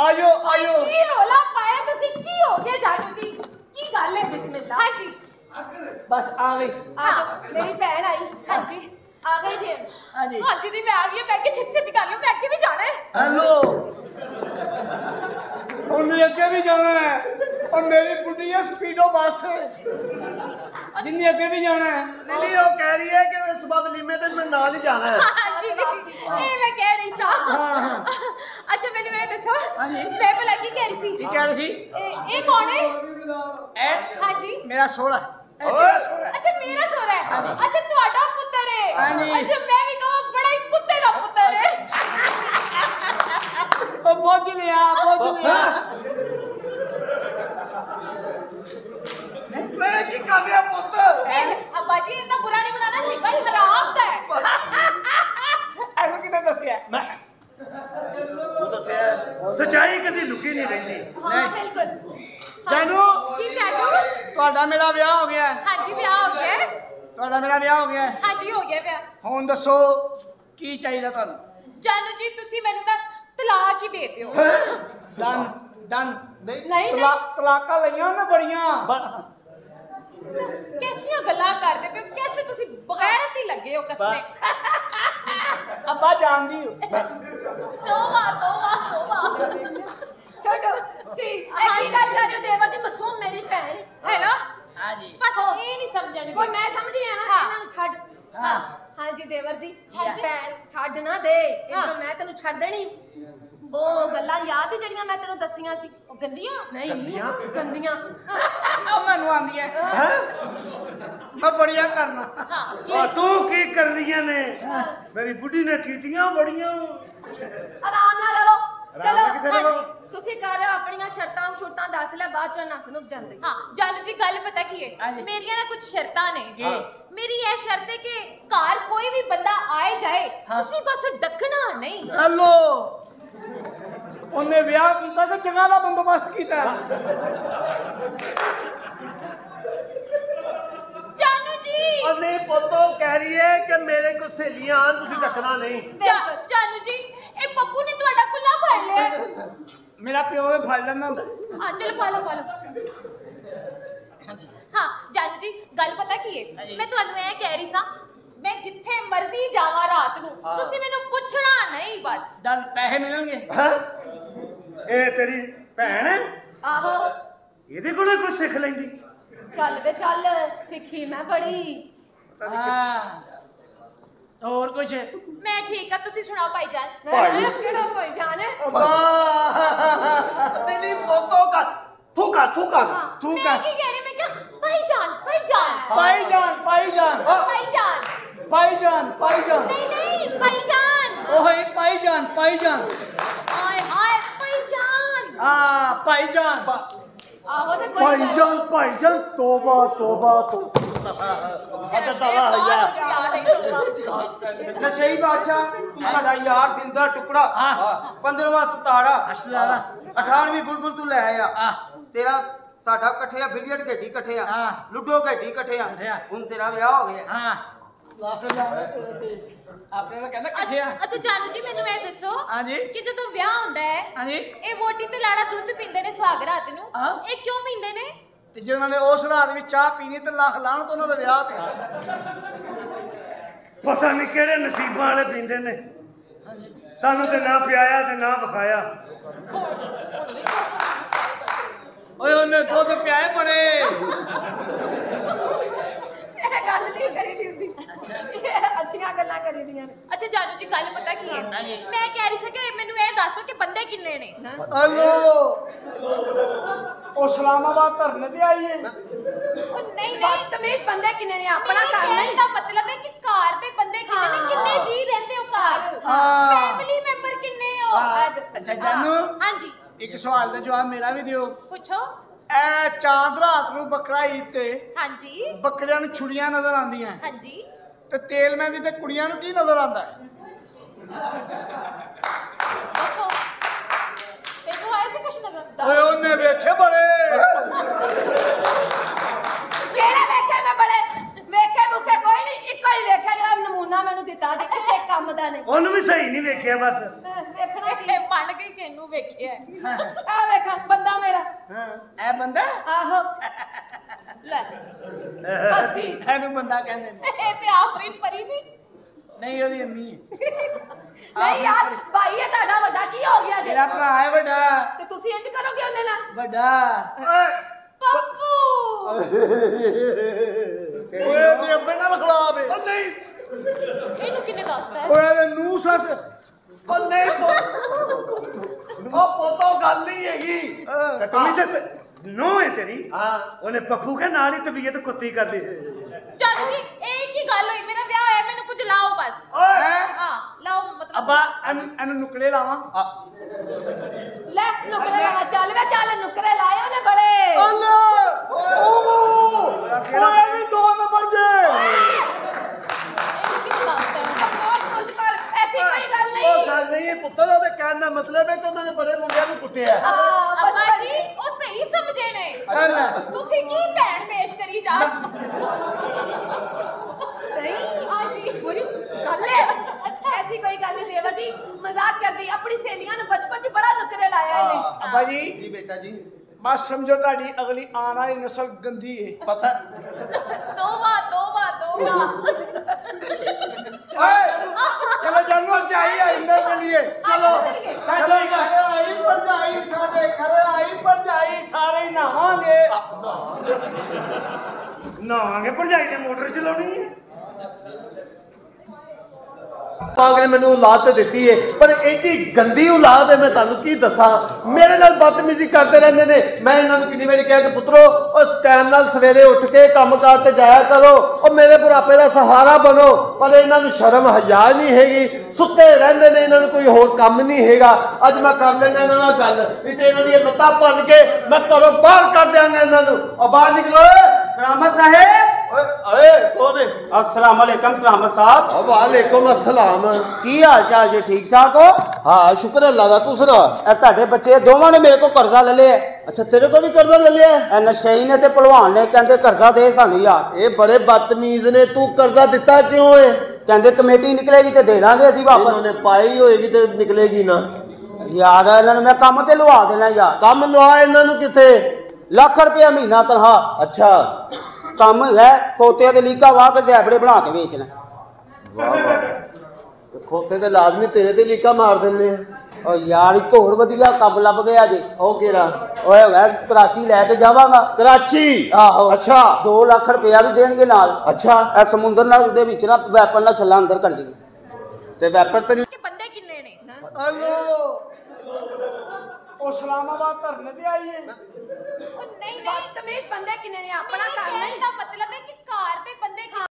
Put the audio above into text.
आयो आयो की रोला पाया तुसी की हो गया जानू जी की गल है बिस्मिल्लाह। हां जी बस आ गई। हां मेरी बहन आई। हां जी आ गई फिर। हां जी दी मैं आ गई मैं के छेती कर लो मैं आगे भी जाना है। हेलो उन्हें अगे भी जाना है और मेरी बुढ़ी है स्पीडो बस जिन्हें अगे भी जाना है। नहीं वो कह रही है कि इस बार वलीमे पे मैं नाल ही जाना है। हां जी ये मैं कह रही था। अच्छा मैंने मैं दसो मैं बोला की कह रही थी कह रही थी ये कौन है? हां जी मेरा सोड़ा। अच्छा मेरा सोरा है। अच्छा ਤੁਹਾਡਾ ਪੁੱਤਰ है। अच्छा मैं भी तो बड़ा ही कुत्ते का पुत्र है। ओ पहुंच लिया मैं की कर रहा पुੱਤ अब्बा जी इतना बुरा नहीं बनाना सीखा ही हराम दा है। एनु किने दसिया मैं तू दसिया सच्चाई कदी लुकी नहीं रहती। हां बिल्कुल जानू जी जानू ਤੁਹਾਡਾ ਮੇਰਾ ਵਿਆਹ ਹੋ ਗਿਆ। हां जी ब्याह हो गया। ਤੁਹਾਡਾ ਮੇਰਾ ਵਿਆਹ ਹੋ ਗਿਆ। हां जी हो गया ब्याह। ਹੁਣ ਦੱਸੋ ਕੀ ਚਾਹੀਦਾ ਤੁਹਾਨੂੰ? जानू जी तुसी मैनू ना तलाक ही दे दियो। डन नहीं तलाका लईਆਂ ਨਾ ਬੜੀਆਂ। कैसी गल्लां करदे पे कैसे तुसी बगैरत ही लगे हो कसमे। अब्बा जानदी हो तौबा छोड़ो जी हां जी गल कर रहे हो देवर दी मासूम मेरी बहन है ना। हां जी बस ये नहीं समझनी कोई मैं समझी है ना इन्हां नु छੱਡ। हां हां जी देवर जी बहन छੱਡ ना दे इधर मैं तेनु छੱਡ देनी। वो गल्लां याद है जड़ियां मैं तेनु दसियां सी ओ गंदियां नहीं गंदियां ओ मैनू आंदियां हैं मैं बड़ियां करना। हां तू की करनियां ने मेरी बुढ़ी ने कीतियां बड़ियां। आराम नाल रहो चलो। हां जी तुसी कर अपनी शर्तां दस ले बाद चो नस नुस जांदे। हां जानू जी गल पता की है मेरियां ना कुछ शर्तां ने। मेरी यह शर्त है कि घर कोई भी बंदा आए जाए तुसी बस डकना नहीं। हेलो उन्हें विआह कीता कि जगह का बंदोबस्त कीता? जानू जी और नहीं पोतो कह रही है कि मेरे को सहेलियां आन तुसी डकना नहीं। जानू जी ए पप्पू ने ਤੁਹਾਡਾ ਕੁੱਲਾ ਫੜ ਲਿਆ। मेरा प्यो भी फड़ लेना ਹੁੰਦਾ। हां चलो पालो हां जानू जी गल पता की है मैं ਤੁਹਾਨੂੰ ਇਹ ਕਹਿ ਰਹੀ ਸਾਂ मैं जिथे मर्जी जावा रात नु तुसी मेनू पूछना नहीं बस। डन पैसे मिलेंगे। ए तेरी भैन है आहो ਇਹਦੇ ਕੋਲੇ ਕੁਝ ਸਿੱਖ ਲੈਂਦੀ। चल वे चल सीखी मैं बड़ी। और कुछ मैं ठीक है तुसी सुनाओ भाईजान। केड़ा भाईजान है? नहीं पोतो का तू कर मैं की कह रही मैं क्या भाईजान नहीं भाईजान ओए भाईजान हाय हाय भाईजान भाईजान आहो ते कोई भाईजान तौबा नशेई बादशाह तू साडा यार दिल दा टुकड़ा 15वां सितारा 18वीं बुलबुल तू ले आया तेरा साडा इकट्ठे आ बिलियर्ड खेडी इकट्ठे आ लूडो खेडी इकट्ठे आ हुन तेरा विआह हो गया। आपने कहना किथे आ? अच्छा जानू जी मेनू ए दसो हां जी कि जदों ब्याह हुंदा है हां जी ए वोटी ते लाड़ा दूध पींदे ने सुहाग रात नु ए क्यों पींदे ने? ते जे उन्होंने उस रात में चाह पीनी ते लख लाण तो उन्होंने विआह ते पता नहीं केड़े नसीबां वाले पींदे ने सानू ते ना पियाया ते ना विखाया। ओए उन्हें दूध प्याए बड़े गल नहीं करी दी हुंदी अच्छियां गल्लां करी दियां ने। अच्छा जानू जी गल पता की है मैं कह रही सी कि मेनू ए दसो कि बंदे किन्ने ने? हेलो ओ इस्लामाबाद धरने ते आई है नहीं तमीज बंदे किन्ने ने अपना घर नहीं दा मतलब है कि घर दे बंदे किन्ने ने किन्ने जी रहंदे हो घर फैमिली मेंबर किन्ने हो? अच्छा जानू हां जी एक सवाल का जवाब मेरा भी दियो। पूछो। ए चांद रात नु बकरा ईद ते हां जी बकरियां नु छुड़ियां नजर आंदियां हां जी ते तेल मेहंदी ते कुड़ियां नु की नजर आंदा है? देखो देखो ऐसे कुछ नजर ओए ओने वेखे बड़े केड़े वेखे मैं बड़े वेखे मुखे कोई नहीं इको ही वेखे जेड़ा नमूना मैनू दिता दे किसे काम दा नहीं ਉਹਨੂੰ ਵੀ ਸਹੀ ਨਹੀਂ ਵੇਖਿਆ ਬਸ वेखना की मन गई ਕਿਹਨੂੰ ਵੇਖਿਆ ਆ ਵੇਖਾ ਬੰਦਾ ਮੇਰਾ ਇਹ ਬੰਦਾ ਆਹੋ ਲੈ ਅਸੀਂ ਇਹਨੂੰ ਬੰਦਾ ਕਹਿੰਦੇ ਨੇ ਇਹ ਤੇ ਆਫਰੀ ਪਰੀ ਨਹੀਂ ਨਹੀਂ ਉਹਦੀ ਅੰਮੀ ਨਹੀਂ ਯਾਰ ਭਾਈ ਇਹ ਤੁਹਾਡਾ ਵੱਡਾ ਕੀ ਹੋ ਗਿਆ ਜੇ ਤੇਰਾ ਭਰਾ ਹੈ ਵੱਡਾ ਤੇ ਤੁਸੀਂ ਇੰਜ ਕਰੋਗੇ ਉਹਦੇ ਨਾਲ ਵੱਡਾ ਪੱਪੂ ਓਏ ਤੇ ਅੱਬੇ ਨਾਲ ਖਲਾਬ ਹੈ ਨਹੀਂ ਇਹਨੂੰ ਕਿੰਨੇ ਦੱਸਦਾ ਓਏ ਇਹਦੇ ਨੂੰ ਸੱਸ ਉਹ ਨਹੀਂ ਉਹ ਪੋਤੋ ਗੱਲ ਨਹੀਂ ਹੈਗੀ ਤੇ ਤੁਮੀ ਤੇ ਨੋ ਹੈ ਤੇਰੀ ਹਾਂ ਉਹਨੇ ਪੱਪੂ ਕੇ ਨਾਲ ਹੀ ਤਬੀਅਤ ਕੁੱਤੀ ਕਰ ਲਈ ਚਾਚੂ ਜੀ ਇਹ ਕੀ ਗੱਲ ਹੋਈ ਮੇਰਾ ਵਿਆਹ ਹੋਇਆ ਮੈਨੂੰ ਕੁਝ ਲਾਓ ਬਸ ਓਏ ਹਾਂ ਲਾਓ ਮਤਲਬ ਅੱਬਾ ਇਹਨੂੰ ਨੁਕੜੇ ਲਾਵਾਂ ਲੈ ਨੁਕਰੇ ਲਾ ਚੱਲ ਨੁਕਰੇ ਲਾਏ ਉਹਨੇ ਬੜੇ ਅੱਲਾ ਓਏ ਵੀ 2 ਨੰਬਰ ਜੇ ਇਹਨੂੰ ਕੀ ਦੱਸਦਾ ਬਕਵਾਸ ਬੰਦ ਕਰ ਐਸੀ ਕੋਈ ਗੱਲ ਉਹ ਨਹੀਂ ਗੱਲ ਨਹੀਂ ਹੈ ਪੁੱਤਰ ਉਹਦੇ ਕਹਿਣ ਦਾ ਮਤਲਬ ਹੈ ਕਿ ਉਹਨਾਂ ਨੇ ਬੜੇ ਮੁੰਡਿਆਂ ਨੂੰ ਕੁੱਟਿਆ ਅੱਬਾ ਜੀ ਉਹ ਸਹੀ ਸਮਝੇ ਨੇ ਤੁਸੀਂ ਕੀ ਭੈਣ ਪੇਸ਼ ਕਰੀ ਜਾ ਨਹੀਂ ਹਾਂਜੀ ਬੁਰੀ ਗੱਲ ਹੈ ਅੱਛਾ ਐਸੀ ਕੋਈ ਗੱਲ ਨਹੀਂ ਦੇਵਰ ਜੀ ਮਜ਼ਾਕ ਕਰਦੀ ਆਪਣੀ ਸਹੇਲੀਆਂ ਨੂੰ ਬਚਪਨ 'ਚ ਬੜਾ ਨੁਕਰੇ ਲਾਇਆ ਇਹਨੇ ਅੱਬਾ ਜੀ ਜੀ ਬੇਟਾ ਜੀ ਬਸ ਸਮਝੋ ਤੁਹਾਡੀ ਅਗਲੀ ਆਉਣ ਵਾਲੀ ਨਸਲ ਗੰਦੀ ਹੈ ਪਤਾ ਤੋਬਾ ਚਲੋ ਜੰਗੋ ਚਾਹੀ ਆਇੰਦਰ के लिए चलो ਸਾਡੇ ਘਰ ਆਈ ਭਰਜਾਈ ਸਾਡੇ ਘਰ ਆਈ ਭਰਜਾਈ ਸਾਰੇ ਨਹਾਵਾਂਗੇ ਨਹਾਵਾਂਗੇ ਭਰਜਾਈ ਨੇ ਮੋਟਰ ਚਲਾਉਣੀ ਹੈ ਪਾਗ ਨੇ ਮੈਨੂੰ ਔਲਾਦ ਤੇ ਦਿੱਤੀ ਹੈ ਪਰ ਐਡੀ ਗੰਦੀ ਔਲਾਦ ਹੈ ਮੈਂ ਤੁਹਾਨੂੰ ਕੀ ਦੱਸਾਂ ਮੇਰੇ ਨਾਲ ਬਦਤਮੀਜ਼ੀ ਕਰਦੇ ਰਹਿੰਦੇ ਨੇ ਮੈਂ ਇਹਨਾਂ ਨੂੰ ਕਿੰਨੀ ਵਾਰੀ ਕਿਹਾ ਕਿ ਪੁੱਤਰੋ ਉਸ ਟਾਈਮ ਨਾਲ ਸਵੇਰੇ ਉੱਠ ਕੇ ਕੰਮਕਾਰ ਤੇ ਜਾਇਆ ਕਰੋ ਉਹ ਮੇਰੇ ਬੁਢਾਪੇ ਦਾ ਸਹਾਰਾ ਬਣੋ ਪਰ ਇਹਨਾਂ ਨੂੰ ਸ਼ਰਮ ਹਯਾ ਨਹੀਂ ਹੈਗੀ ਸੁੱਤੇ ਰਹਿੰਦੇ ਨੇ ਇਹਨਾਂ ਨੂੰ ਕੋਈ ਹੋਰ ਕੰਮ ਨਹੀਂ ਹੈਗਾ ਅੱਜ ਮੈਂ ਕਰ ਲੈਣਾ ਇਹਨਾਂ ਨਾਲ ਗੱਲ ਨਹੀਂ ਤੇ ਇਹਨਾਂ ਦੀਆਂ ਲੱਤਾਂ ਭੰਨ ਕੇ ਮੈਂ ਘਰੋਂ ਬਾਹਰ ਕਰ ਦਿਆਂਗਾ ਇਹਨਾਂ ਨੂੰ ਆ ਬਾਹਰ ਨਿਕਲੋ ਕਰਾਮਤ ਸਾਹਿਬ ਓਏ ਕੌਣ ਹੈ अस्सलाम वालेकुम करामत साहब ਵਾਲੇਕੁਮ ਅਸਲਾਮ की हाल चाल जी ठीक ठाक हो ਹਾਂ ਸ਼ੁਕਰ ਅੱਲਾ ਦਾ ਤੂੰ ਸੁਣਾ ਇਹ ਤੁਹਾਡੇ ਬੱਚੇ ਦੋਵਾਂ ਨੇ ਮੇਰੇ ਕੋਲ ਕਰਜ਼ਾ ਲੈ ਲਿਆ ਅੱਛਾ ਤੇਰੇ ਕੋਲ ਵੀ ਕਰਜ਼ਾ ਲੈ ਲਿਆ ਇਹ ਨਸ਼ਈ ਨੇ ਤੇ ਭਲਵਾਨ ਨੇ ਕਹਿੰਦੇ ਕਰਜ਼ਾ ਦੇ ਸਾਨੂੰ ਯਾਰ ਇਹ ਬੜੇ ਬਦਤਮੀਜ਼ ਨੇ ਤੂੰ ਕਰਜ਼ਾ ਦਿੱਤਾ ਕਿਉਂ ਹੈ ਕਹਿੰਦੇ ਕਮੇਟੀ ਨਿਕਲੇਗੀ ਤੇ ਦੇ ਦਾਂਗੇ ਅਸੀਂ ਇਹਨਾਂ ਵਾਪਸ ਨੇ ਪਾਈ ਹੋਏਗੀ ਤੇ ਨਿਕਲੇਗੀ ਨਾ ਯਾਰ ਇਹਨਾਂ ਨੂੰ ਮੈਂ ਕੰਮ ਤੇ ਲਵਾ ਦੇਣਾ ਯਾਰ ਕੰਮ ਲਵਾ ਇਹਨਾਂ ਨੂੰ ਕਿੱਥੇ ਲੱਖ ਰੁਪਇਆ ਮਹੀਨਾ ਤਨਖਾਹ ਅੱਛਾ ਕੰਮ ਹੈ ਖੋਤੇ ਦੇ ਲੀਕਾ ਵਾਹ ਕੇ ਜੈਬੜੇ ਬਣਾ ਕੇ ਵੇਚਣਾ ਵਾਹ ਵਾਹ ਤੇ ਖੋਤੇ ਤੇ ਲਾਜ਼ਮੀ ਤੇਰੇ ਤੇ ਲੀਕਾ ਮਾਰ ਦਿੰਦੇ ਆ ਓ ਯਾਰ ਇੱਕ ਹੋਰ ਵਧੀਆ ਕੰਮ ਲੱਭ ਗਿਆ ਜੀ ਉਹ ਕਿਹੜਾ ਓਏ ਮੈਂ ਕਰਾਚੀ ਲੈ ਕੇ ਜਾਵਾਂਗਾ ਕਰਾਚੀ ਆਹੋ ਅੱਛਾ 2 ਲੱਖ ਰੁਪਇਆ ਵੀ ਦੇਣਗੇ ਨਾਲ ਅੱਛਾ ਇਹ ਸਮੁੰਦਰ ਨਾਲ ਦੇ ਵਿੱਚ ਨਾ ਵੈਪਨ ਨਾਲ ਛੱਲਾ ਅੰਦਰ ਕੱਢੀ ਤੇ ਵੈਪਰ ਤੇ ਕਿ ਬੰਦੇ ਕਿੰਨੇ ਨੇ ਹਲੋ ਉਹ ਇਸਲਾਮਾਬਾਦ ਧਰਨੇ ਤੇ ਆਈ ਹੈ ਉਹ ਨਹੀਂ ਤਮੀਜ਼ ਬੰਦੇ ਕਿੰਨੇ ਨੇ ਆਪਣਾ